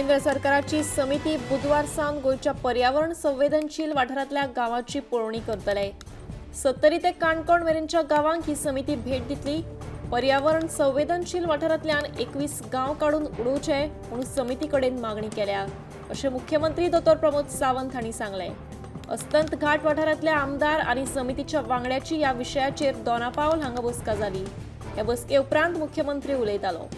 केंद्र सरकाराची समिती बुधवार सावन गोयच्या पर्यावरण संवेदनशील वाठारांतल्या गावांची पळोवणी करतले। 70 ते काणकोण मेरेनच्या गावांक ही समिती भेट दितली। पर्यावरण संवेदनशील वाठारांतल्यान 21 गांव काडून उडोवचे म्हणून समिती कडेन मागणी केल्या, अशें मुख्यमंत्री दोतोर प्रमोद सावंत हांणी सांगलें। अस्तंत घाट वाठारांतल्या आमदार आनी समितीच्या वांगड्याची ह्या विशयाचेर दोनापावल हांगा बसका जाली। ह्या बसके उपरांत मुख्यमंत्री उलयतालो।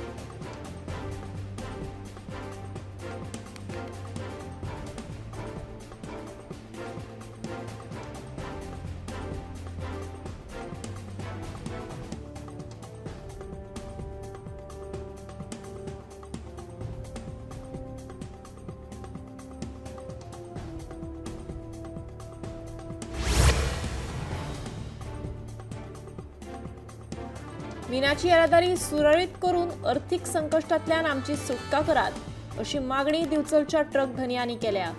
मिनाची येरादारी सुरळीत करून अर्थीक संकटांतल्यान आमची सुटका करात, अशी मागणी दिवचलच्या ट्रक धनियांनी केल्या।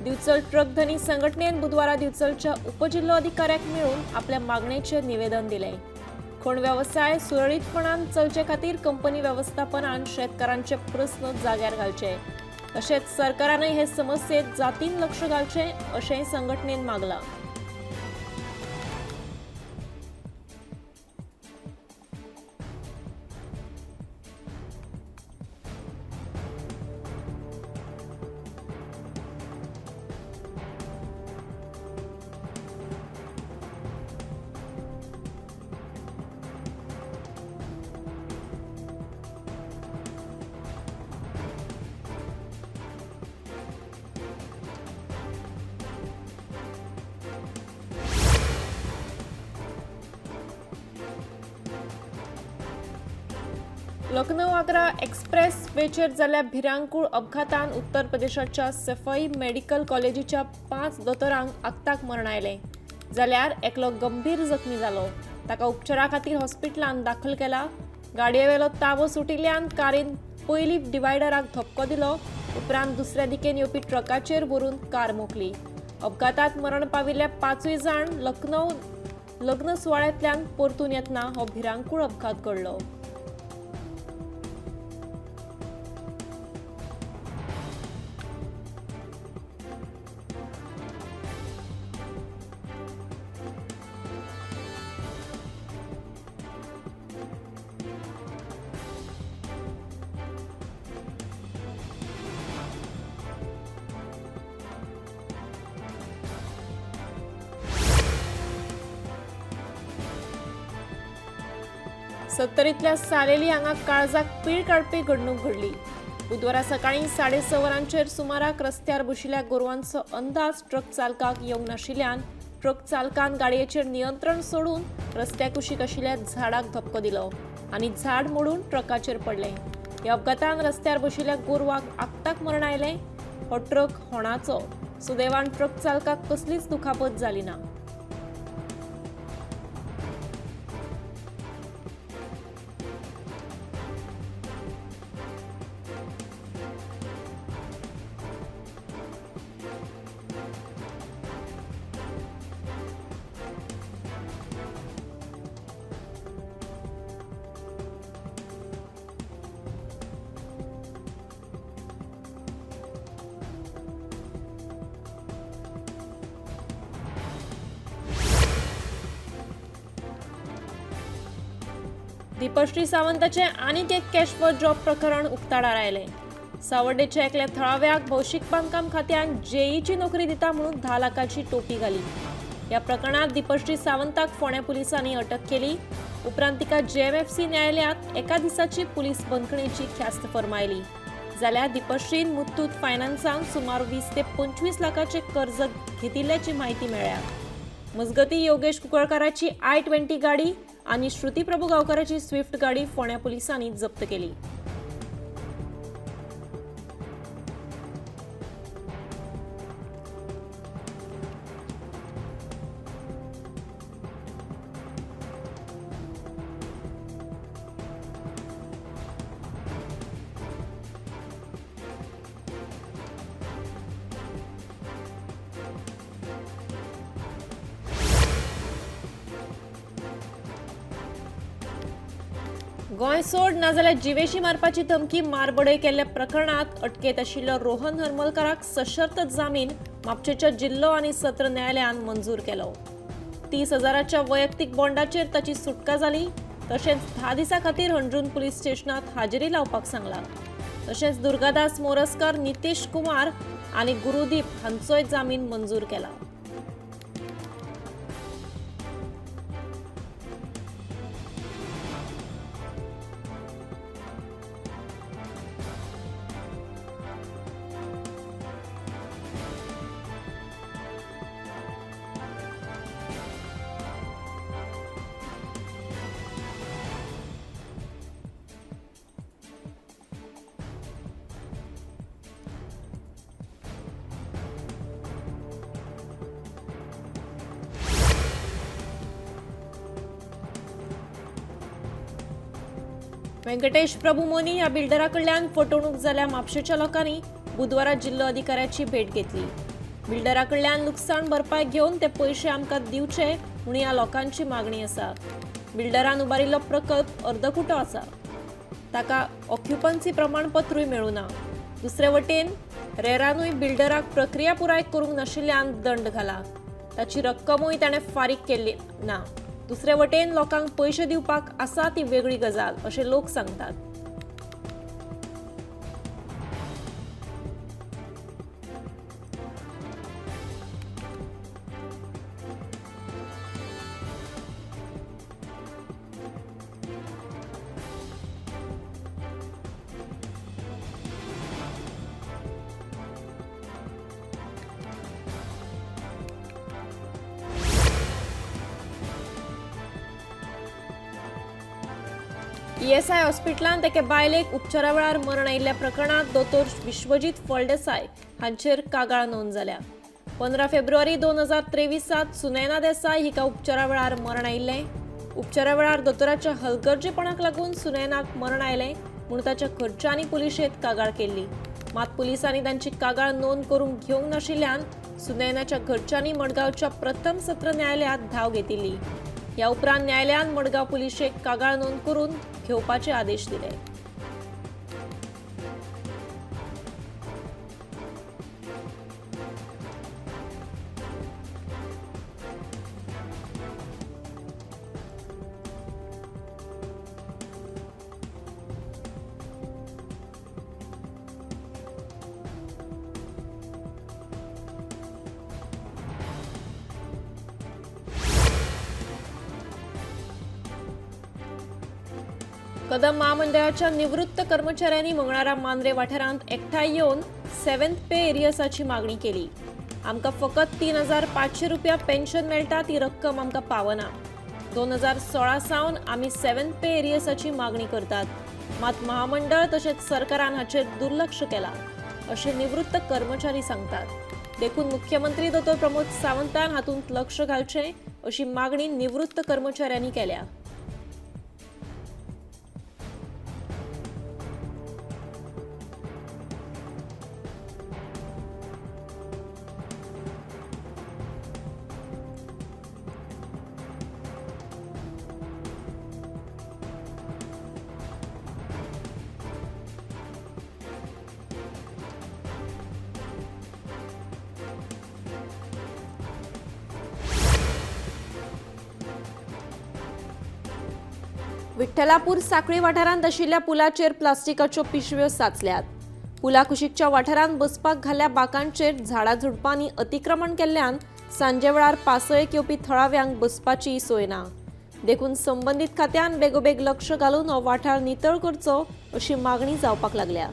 दिवचल ट्रक धनी संघटनेन बुधवारा दिवचलच्या उपजिल्लो अधिकाऱ्याक मेळून आपल्या मागणेचें निवेदन दिलें। खण वेवसाय सुरळीतपणान चलचे खातीर कंपनी वेवस्थापनान शेतकारांचे प्रस्न जाग्यार घालचे, तशेंच सरकारानय हे समस्येत जातीन लक्ष घालचें, अशेंय संघटनेन मागलां। लखनौ आग्रा एक्सप्रेस वेचेर जाल्ल्या भिरांकूळ अपघातान उत्तर प्रदेशाच्या सफाई मेडिकल कॉलेजीच्या 5 दोतोरांक आगताक मरण आयलें, जाल्यार एकलो गंभीर जखमी जालो। ताका उपचारा खातीर हॉस्पिटलांत दाखल केला। गाडयेवेलो ताबो सुटिल्ल्यान कारीन पयली डिवायडराक धपको दिलो, उपरांत दुसऱ्या दिकेन येवपी ट्रकाचेर व्हरून कार मोखली। अपघातांत मरण पाविल्ले 5 जाण लखनौ लग्न सुवाळ्यांतल्यान परतून येतना हो भिरांकूळ अपघात घडलो। सत्तरीतल्या सालेली हांगा काळजाक पीळ काडपी घडणूक घडली। बुधवारा सकाळी 6:30 वरांचेर सुमाराक रस्त्यार बशिल्ल्या गोरवांचो अंदाज ट्रक चालकाक येवंक नाशिल्ल्यान ट्रक चालकान गाडयेचेर नियंत्रण सोडून रस्त्या कुशीक आशिल्ल्या झाडाक धपको दिलो आनी झाड मोडून ट्रकाचेर पडलें। ह्या अपघातान रस्त्यार बशिल्ल्या गोरवाक आगताक मरण आयलें। हो ट्रक होणाचो, सुदैवान ट्रक चालकाक कसलीच दुखापत जाली ना। दीपश्री सावंताचे आनीक एक कॅश फॉर जॉब प्रकरण उक्ताडार आयलें। सावर्डेच्या एकल्या थळाव्याक भौशीक बांदकाम खात्यान जेईची नोकरी दिता म्हणून 10 लाखाची टोपी घाली। ह्या प्रकरणात दीपश्री सावंताक फोंड्या पुलिसांनी अटक केली। उपरांत तिका जेएमएफसी न्यायालयात एका दिसाची पुलीस बंदखणीची ख्यास्त फर्मायली। जाल्यार दीपश्रीन मुथूट फायनान्सांत सुमार 20 ते 25 लाखाचे कर्ज घेतिल्ल्याची माहिती मेळ्ळ्या। मजगती योगेश कुंकळकाराची I-20 गाडी आनी श्रुती प्रभू गांवकाराची स्विफ्ट गाडी फोंड्या पुलिसांनी जप्त केली। गोंय सोड नाजाल्यार जिवेशी मारपाची धमकी मारबडय केल्ल्या प्रकरणात अटकेत आशिल्लो रोहन हरमलकाराक सशर्त जामीन म्हापशेंच्या जिल्लो आनी सत्र न्यायालयान मंजूर केलो. 30,000च्या वैयक्तीक बॉन्डाचेर ताची सुटका जाली. तशेंच 10 दिसां खातीर हंड्रून पुलीस स्टेशनात हाजेरी लावपाक सांगला. तशेंच दुर्गादास मोरजकार, नितीश कुमार आनी गुरुदीप हांचोय जामीन मंजूर केला. व्यंकटेश प्रभू मोनी ह्या बिल्डराकडल्यान फटवणूक जाल्ल्या म्हापशेच्या लोकांनी बुधवारा जिल्लो अधिकाऱ्याची भेट घेतली. बिल्डराकडल्यान लुकसाण भरपाय घेवन ते पयशे आमकां दिवचे म्हूण ह्या लोकांची मागणी आसा. बिल्डरान उबारिल्लो प्रकल्प अर्दकुटो आसा. ताका ऑक्युपन्सी प्रमाणपत्रूय मेळूना. दुसरे वटेन रेरानूय बिल्डराक प्रक्रिया पुराय करूंक नाशिल्ल्यान दंड घाला. ताची रक्कमूय ताणें फारीक केल्ली ना. दुसरे वटेन लोकांक पयशे दिवपाक आसा ती वेगळी गजाल अशें लोक सांगतात. ESI हॉस्पिटलांत एके बायलेक उपचारा वेळार मरण आयिल्ल्या प्रकरणात दोतोर विश्वजीत फळदेसाय हांचेर कागाळ नोंद जाल्या. 15 फेब्रुवारी 2023 सुनैना देसाय हिका उपचारा वेळार मरण आयिल्लें. उपचारा वेळार दोतोराच्या हलगर्जीपणाक लागून सुनैनाक मरण आयलें म्हूण ताच्या घरच्यांनी पुलिशेंत कागाळ केल्ली. मात पुलिसांनी तांची कागाळ नोंद करूंक घेवंक नाशिल्ल्यान सुनैनाच्या घरच्यांनी मडगांवच्या प्रथम सत्र न्यायालयात धांव घेतिल्ली. ह्या उपरांत न्यायालयान मडगांव पुलिशेक कागाळ नोंद करून घेवपाचे आदेश दिले. कदम महामंडळाच्या निवृत्त कर्मचाऱ्यांनी मंगळारा मांद्रे वाठारांत एकठांय येवन 7th पे एरियसाची मागणी केली. आमकां फकत 3,500 रुपया पेन्शन मेळटा ती रक्कम आमकां पावना. 2016 सावन आमी 7th पे एरियसाची मागणी करतात. मात महामंडळ तशेंच सरकारान हाचेर दुर्लक्ष केला अशें निवृत्त कर्मचारी सांगतात. देखून मुख्यमंत्री दोतोर प्रमोद सावंतान हातूंत लक्ष घालचें अशी मागणी निवृत्त कर्मचाऱ्यांनी केल्या. विठ्ठलापूर साखळी वाठारांत आशिल्ल्या पुलाचेर प्लास्टिकाच्यो पिशव्यो साचल्यात. पुला कुशीकच्या वाठारांत बसपाक घाल्ल्या बांकांचेर झाडां झुडपांनी अतिक्रमण केल्ल्यान सांजे वेळार पासयेक येवपी थळाव्यांक बसपाची सोय ना. देखून संबंदीत खात्यान बेगोबेग लक्ष घालून हो वाठार नितळ करचो अशी मागणी जावपाक लागल्या.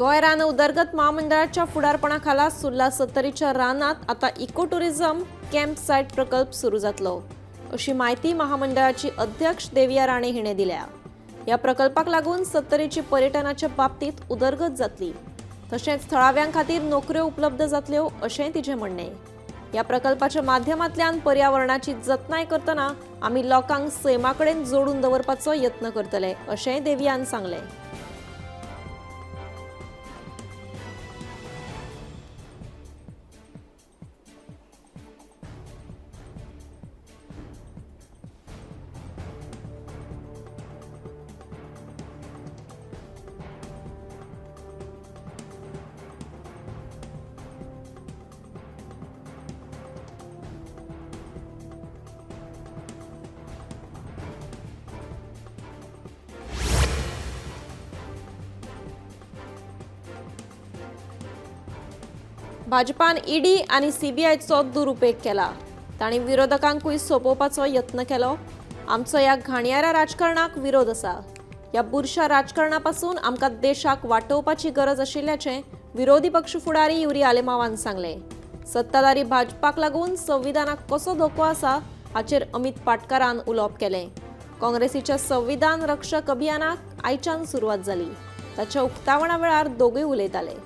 गोय रान उदरगत महामंडळाच्या फुडारपणाखाला सुर्ला 70च्या रानात आता इको टुरिझम कॅम्प साइट प्रकल्प सुरू जातलो अशी माहिती महामंडळाची अध्यक्ष देविया राणे हिणे दिल्या। या प्रकल्पाक लागून 70ची पर्यटनाच्या बाबतीत उदरगत जातली तसेच थळाव्यां खातीर नोकऱ्यो उपलब्ध जातल्यो अशें तिचें म्हणणे। या प्रकल्पाच्या माध्यमांतल्यान पर्यावरणाची जतनाय करतना आमी लोकांक सैमाकडेन जोडून दवरपाचो यत्न करतले अशें देवियान सांगलें। भाजपान ईडी आणि सीबीआयचो दुरुपेग केला। तांणी विरोधकांकूय सोपोवपाचो यत्न केलो। आमचो ह्या घाणयाऱ्या राजकारणाक विरोध आसा। ह्या बुरशा राजकारणापासून आमकां देशाक वाटोवपाची गरज आशिल्ल्याचें विरोधी पक्ष फुडारी युरी आलेमावान सांगलें। सत्ताधारी भाजपाक लागून संविधानाक कसो धोको आसा हाचेर अमित पाटकारान उलोवप केलें। काँग्रेसीच्या संविधान रक्षक अभियानाक आयच्यान सुरवात जाली। ताच्या उक्तावणा वेळार दोगूय उलयताले।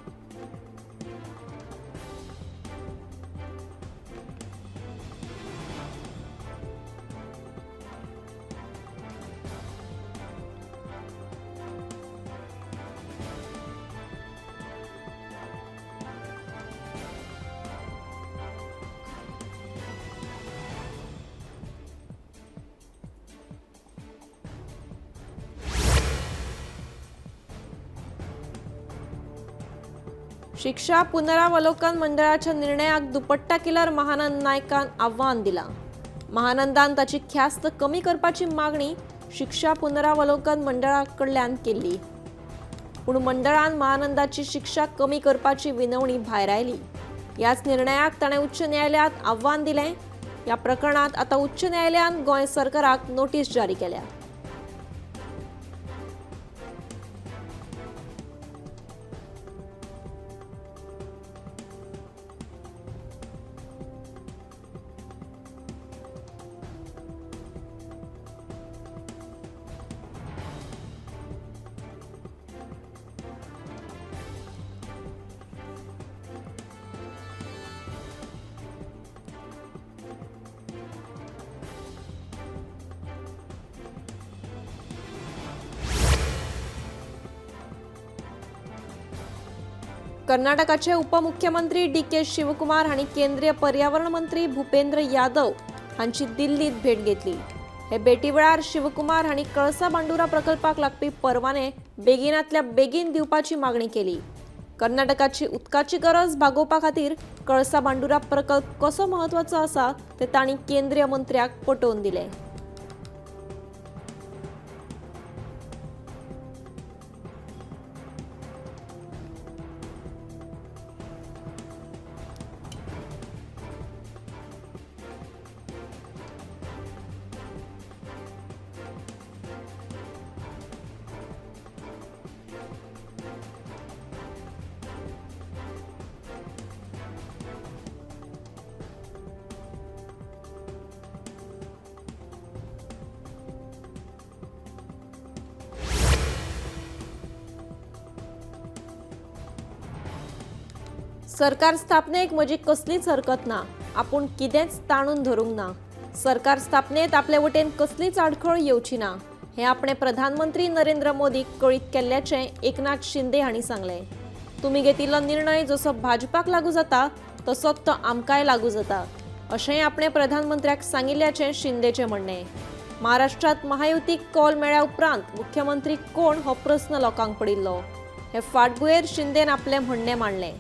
शिक्षा पुनरावलोकन मंडळाच्या निर्णयाक दुपट्टा किलर महानंद नायकान आव्हान दिला। महानंदान ताची ख्यास्त कमी करपाची मागणी शिक्षा पुनरावलोकन मंडळाकडल्यान केली, पूण मंडळान महानंदाची शिक्षा कमी करपाची विनवणी भायर आयली। याच निर्णयाक ताणें उच्च न्यायालयात आव्हान दिलें। या प्रकरणात आता उच्च न्यायालयान गोंय सरकाराक नोटीस जारी केल्या। कर्नाटकाचे उपमुख्यमंत्री डी.के. शिवकुमार हांणी केंद्रीय पर्यावरण मंत्री भूपेंद्र यादव हांची दिल्लीत भेट घेतली। हे भेटी वेळार शिवकुमार हांणी कळसा बांडुरा प्रकल्पाक लागपी परवाने बेगिनातल्या बेगीन दिवपाची मागणी केली। कर्नाटकाची उदकाची गरज भागोवपा खातीर कळसा बांडुरा प्रकल्प कसो महत्वाचो आसा ते तांणी केंद्रीय मंत्र्याक पटोवन दिलें। सरकार स्थापनेक म्हजी कसलीच हरकत ना। आपूण कितेंच ताणून धरूंक ना। सरकार स्थापनेत आपले वटेन कसलीच आडखळ येवची ना हे आपणे प्रधानमंत्री नरेंद्र मोदीक कळीत केल्ल्याचें एकनाथ शिंदे हांणी सांगलें। तुमी घेतिल्लो निर्णय जसो भाजपाक लागू जाता तसोच तो आमकांय लागू जाता अशेंय आपणे प्रधानमंत्र्याक सांगिल्ल्याचें शिंदेचें म्हणणें। महाराष्ट्रात महायुतीक कौल मेळ्ळ्या उपरांत मुख्यमंत्री कोण हो प्रस्न लोकांक पडिल्लो। हे फाटभुंयेर शिंदेन आपलें म्हणणें मांडलें।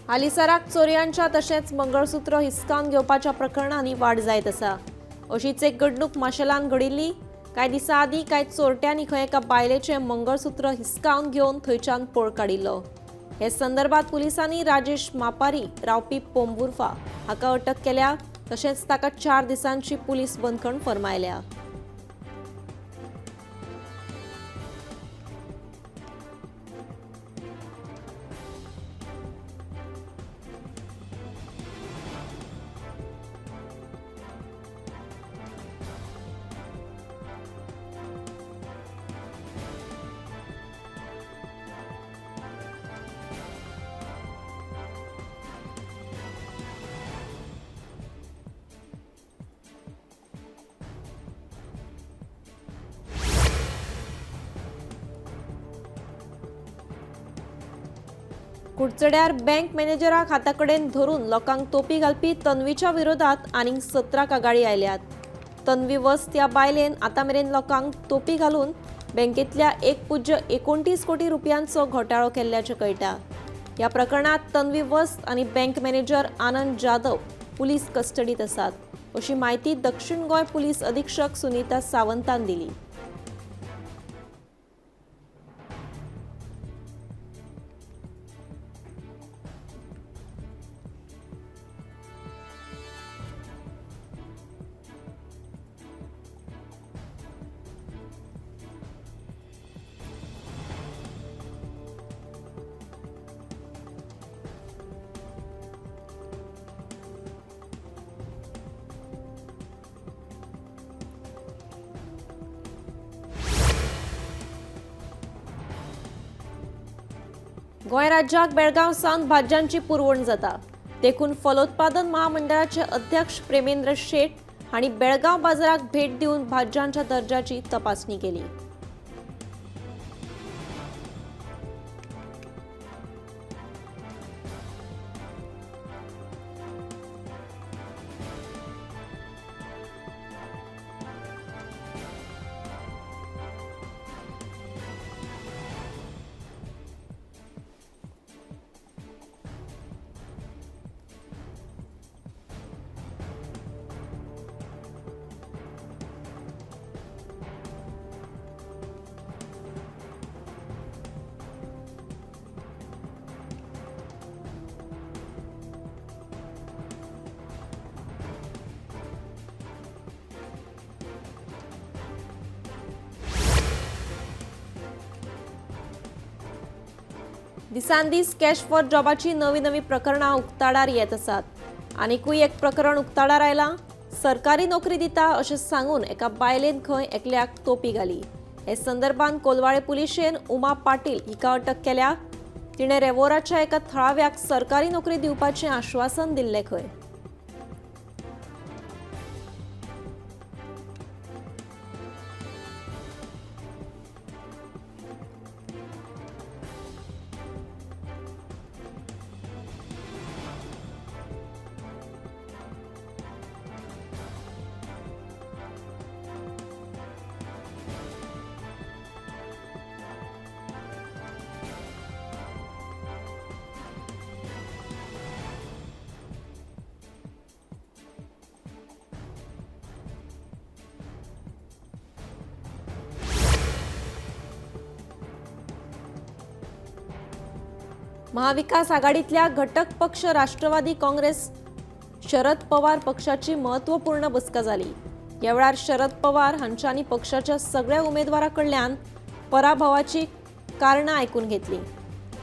हालीसराक चोरयांच्या तशेंच मंगळसूत्र हिसकावन घेवपाच्या प्रकरणांनी वाड जायत आसा. अशीच एक घडणूक माशेलान घडिल्ली. कांय दिसा आदीं कांय चोरट्यांनी खंय एका बायलेचें मंगळसूत्र हिसकावन घेवन थंयच्यान पळ काडिल्लो. हे संदर्भात पुलिसांनी राजेश मापारी रावपी पोंबुर्फा हाका अटक केल्या. तशेंच ताका 4 दिसांची पुलीस बंदखण फर्मायल्या. कुडचड्यार बँक मॅनेजराक हाताकडेन धरून लोकांक तोपी घालपी तन्वीच्या विरोधात आनीक 17 कागाळी आयल्यात. तन्वी वस्त ह्या बायलेन आतामेरेन लोकांक तोपी घालून बँकेतल्या 1.29 कोटी रुपयांचो घोटाळो केल्ल्याचें कळटा. ह्या प्रकरणात तन्वी वस्त आनी बँक मॅनेजर आनंद जाधव पुलीस कस्टडीत आसात, अशी माहिती दक्षिण गोंय पुलीस अधीक्षक सुनीता सावंतान दिली. गोंय राज्याक बेळगांव सावन भाज्यांची पुरवण जाता. देखून फलोत्पादन महामंडळाचे अध्यक्ष प्रेमेंद्र शेट हांणी बेळगांव बाजाराक भेट दिवन भाज्यांच्या दर्जाची तपासणी केली. दिसान दीस कॅश फॉर जॉबाची नवी प्रकरणां उक्ताडार येत आसात. आनीकूय एक प्रकरण उक्ताडार आयलां. सरकारी नोकरी दिता अशें सांगून एका बायलेन खंय एकल्याक तोपी घाली. हे संदर्भात कोलवाळे पुलिशेन उमा पाटील हिका अटक केल्या. तिणें रेवोराच्या एका थळाव्याक सरकारी नोकरी दिवपाचें आश्वासन दिल्लें खंय. महाविकास आघाडीतल्या घटक पक्ष राष्ट्रवादी काँग्रेस शरद पवार पक्षाची महत्वपूर्ण बसका जाली. ह्या वेळार शरद पवार हांच्यांनी पक्षाच्या सगळ्या उमेदवारांकडल्यान पराभवाची कारणां आयकून घेतली.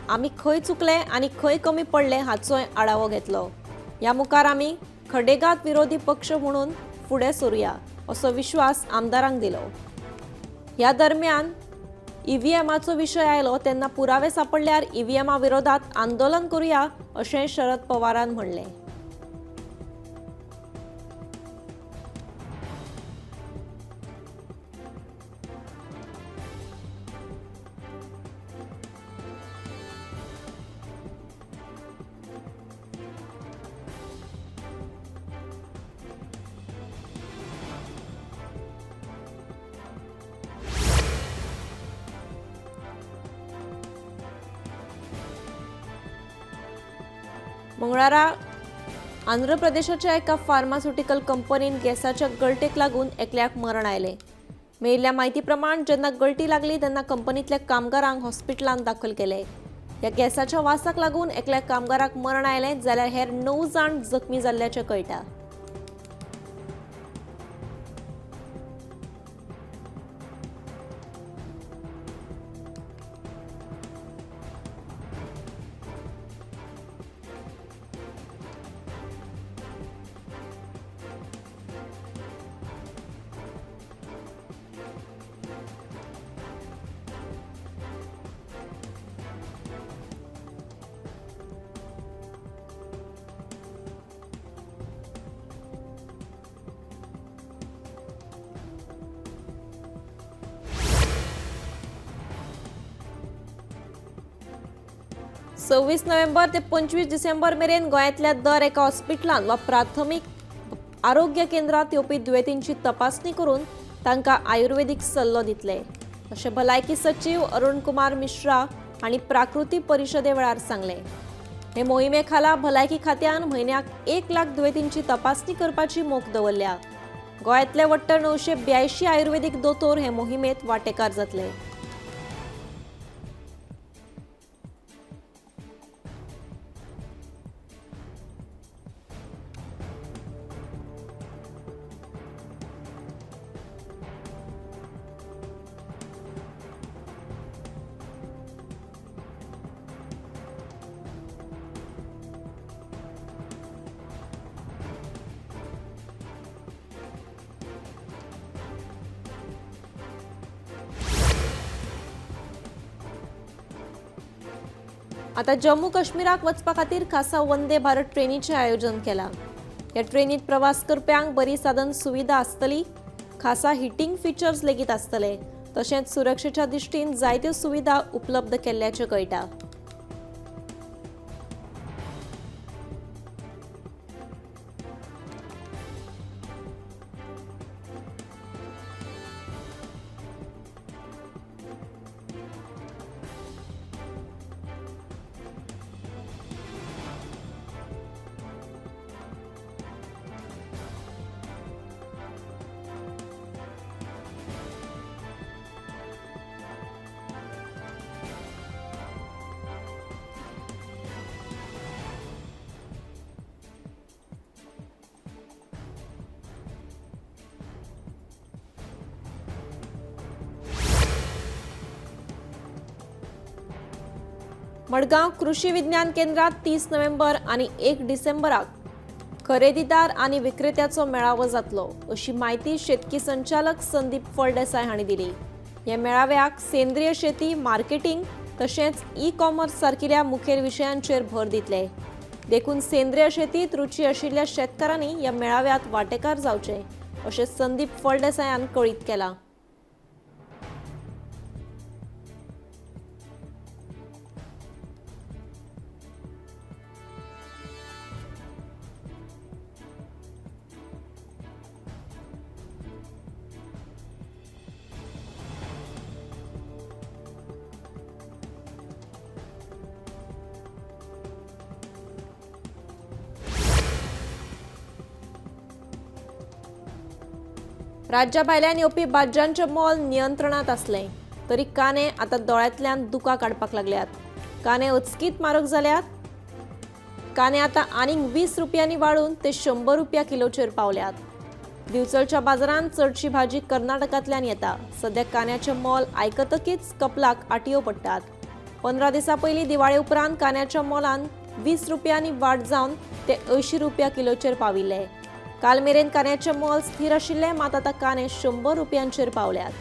आमी खंय चुकले आनी खंय कमी पडले हाचोय आढावो घेतलो. ह्या मुखार आमी खडेगांत विरोधी पक्ष म्हणून फुडें सरूया असो विश्वास आमदारांक दिलो. ह्या दरम्यान ईव्हीएमाचो विशय आयलो तेन्ना पुरावे सापडल्यार ईव्हीएमा विरोधात आंदोलन करूया अशें शरद पवारान म्हणलें. मंगळारा आंध्र प्रदेशाच्या एका फार्मास्युटिकल कंपनीन गॅसाच्या गळटेक लागून एकल्याक मरण आयले। मेळिल्ल्या म्हायती प्रमाण जेन्ना गळटी लागली तेन्ना कंपनीतल्या कामगारांक हॉस्पिटलांत दाखल केले। ह्या गॅसाच्या वासाक लागून एकल्या कामगाराक मरण आयलें जाल्यार हेर 9 जाण जखमी जाल्ल्याचें कळटा। सव्वीस नोव्हेंबर ते 25 डिसेंबर मेरेन गोंयांतल्या दर एका हॉस्पिटलांत वा प्राथमीक आरोग्य केंद्रात येवपी दुयेंतींची तपासणी करून तांकां आयुर्वेदीक सल्लो दितले, अशें भलायकी सचिव अरुण कुमार मिश्रा हांणी प्राकृती परिशदे वेळार सांगलें। हे मोहिमे खाला भलायकी खात्यान म्हयन्याक 1 लाख दुयेंतींची तपासणी करपाची मोख दवरल्या। गोंयांतले वट्ट 982 आयुर्वेदीक दोतोर हे मोहिमेंत वांटेकार जातले। आता जम्मू काश्मीराक वचपा खातीर खासा वंदे भारत ट्रेनीचें आयोजन केलां। ह्या ट्रेनींत प्रवास करप्यांक बरी साधन सुविधा आसतली, खासा हिटिंग फीचर्स लेगीत आसतले, तशेंच सुरक्षेच्या दिश्टीन जायत्यो सुविधा उपलब्ध केल्ल्याचें कळटा। मडगांव कृषी विज्ञान केंद्रात 30 नोव्हेंबर आणि 1 डिसेंबराक खरेदीदार आणि विक्रेत्याचो मेळावो जातलो, अशी माहिती शेतकी संचालक संदीप फळदेसाय हांणी दिली। ह्या मेळाव्याक सेंद्रीय शेती, मार्केटिंग तशेंच ई-कॉमर्स सारकिल्या मुखेल विशयांचेर भर दितले। देखून सेंद्रीय शेतीत रुची आशिल्ल्या शेतकारांनी ह्या मेळाव्यात वांटेकार जावचे, अशें संदीप फळदेसायान कळीत केलां। राज्या भायल्यान येवपी भाज्यांचें मोल नियंत्रणात असलें तरी कांदे आतां दोळ्यांतल्यान दुकां काडपाक लागल्यात। कांदे अचकीत म्हारग जाल्यात। कांदे आतां आनीक 20 रुपयांनी वाडून ते 100 रुपया किलोचेर पावल्यात। दिवचलच्या बाजारांत चडशी भाजी कर्नाटकांतल्यान येता। सध्या कांद्याचें मोल आयकतकीच कपलाक आटयो पडटात। 15 दिसां पयलीं दिवाळे उपरांत कांद्याच्या मोलान 20 रुपयांनी वाड जावन ते 80 रुपया किलोचेर पाविल्ले। काल मेरेन कांद्याचें मोल स्थिर आशिल्लें, मात आतां कांदे 100 रुपयांचेर पावल्यात।